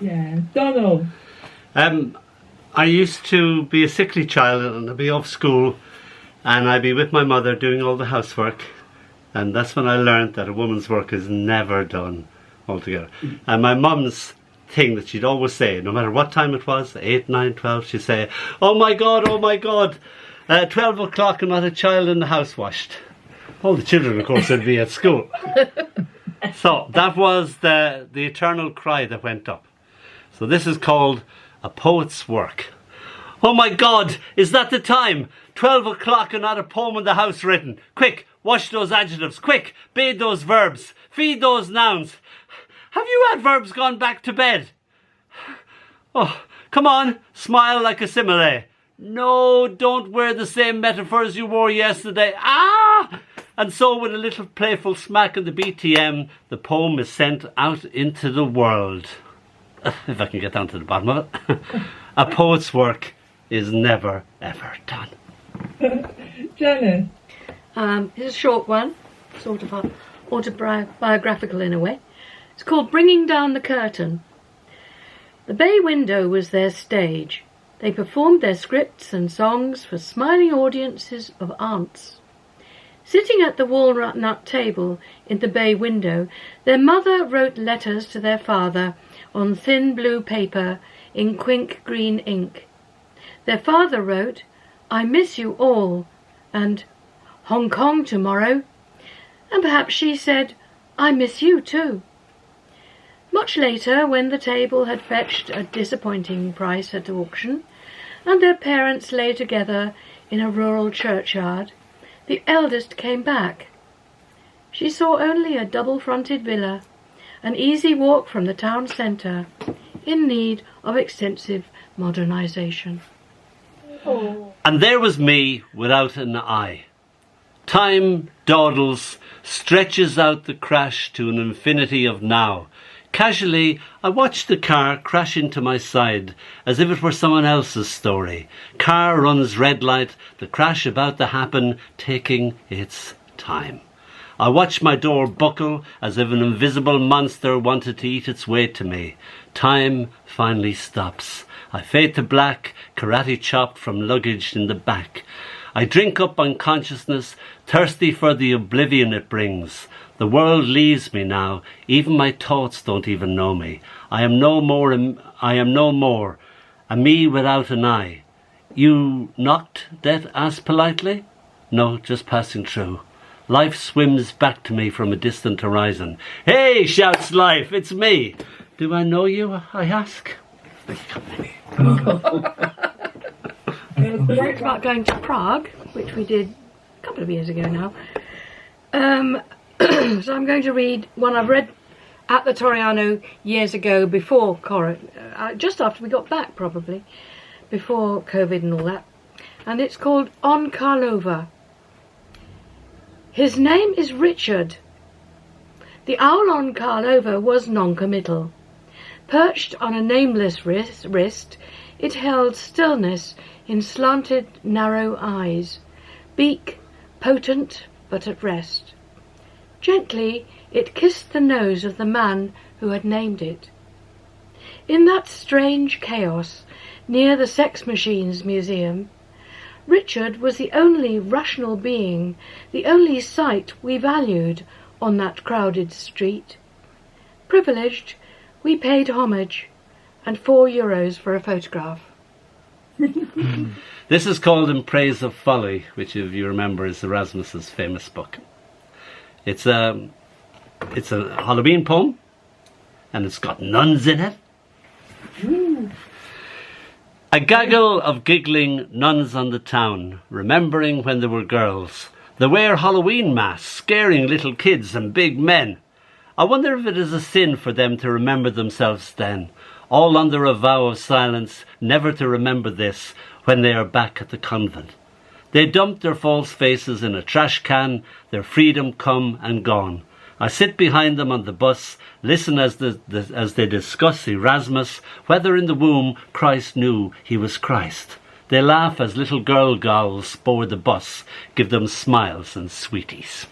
Yeah. Dónall. I used to be a sickly child and I'd be off school and I'd be with my mother doing all the housework, and that's when I learned that a woman's work is never done altogether. And my mum's thing that she'd always say, no matter what time it was, 8, 9, 12, she'd say, oh my God, 12 o'clock and not a child in the house washed. All the children, of course, would be at school. So that was the eternal cry that went up. So this is called a poet's work. Oh my God, is that the time? 12 o'clock and not a poem in the house written. Quick, wash those adjectives. Quick, bathe those verbs. Feed those nouns. Have you adverbs gone back to bed? Oh, come on, smile like a simile. No, don't wear the same metaphors you wore yesterday. Ah! And so with a little playful smack of the BTM, the poem is sent out into the world. If I can get down to the bottom of it. A poet's work is never, ever done. Janice. It's a short one, sort of autobiographical in a way. It's called Bringing Down the Curtain. The bay window was their stage. They performed their scripts and songs for smiling audiences of aunts. Sitting at the walnut table in the bay window, their mother wrote letters to their father on thin blue paper in quink green ink. Their father wrote, I miss you all, and Hong Kong tomorrow. And perhaps she said, I miss you too. Much later, when the table had fetched a disappointing price at auction, and their parents lay together in a rural churchyard, the eldest came back. She saw only a double-fronted villa, an easy walk from the town centre, in need of extensive modernisation. Oh. And there was me without an eye. Time dawdles, stretches out the crash to an infinity of now. Casually, I watched the car crash into my side, as if it were someone else's story. Car runs red light, the crash about to happen, taking its time. I watched my door buckle, as if an invisible monster wanted to eat its way to me. Time finally stops. I fade to black, karate chopped from luggage in the back. I drink up unconsciousness, thirsty for the oblivion it brings. The world leaves me now, even my thoughts don't even know me. I am no more, a me without an eye. You knocked, Det asked politely? No, just passing through. Life swims back to me from a distant horizon. Hey, shouts life, it's me. Do I know you, I ask? We talked about going to Prague, which we did a couple of years ago now. So I'm going to read one I've read at the Torriano years ago before, just after we got back probably, before COVID and all that. And it's called On Karlova. His name is Richard. The owl on Karlova was non-committal. Perched on a nameless wrist, it held stillness in slanted, narrow eyes, beak potent but at rest. Gently it kissed the nose of the man who had named it. In that strange chaos near the Sex Machines Museum, Richard was the only rational being, the only sight we valued on that crowded street. Privileged, we paid homage, and €4 for a photograph. This is called In Praise of Folly, which, if you remember, is Erasmus's famous book. It's a Halloween poem, and it's got nuns in it. A gaggle of giggling nuns on the town, remembering when they were girls. They wear Halloween masks, scaring little kids and big men. I wonder if it is a sin for them to remember themselves then, all under a vow of silence, never to remember this when they are back at the convent. They dumped their false faces in a trash can, their freedom come and gone. I sit behind them on the bus, listen as they discuss Erasmus, whether in the womb Christ knew he was Christ. They laugh as little girl dolls board the bus, give them smiles and sweeties.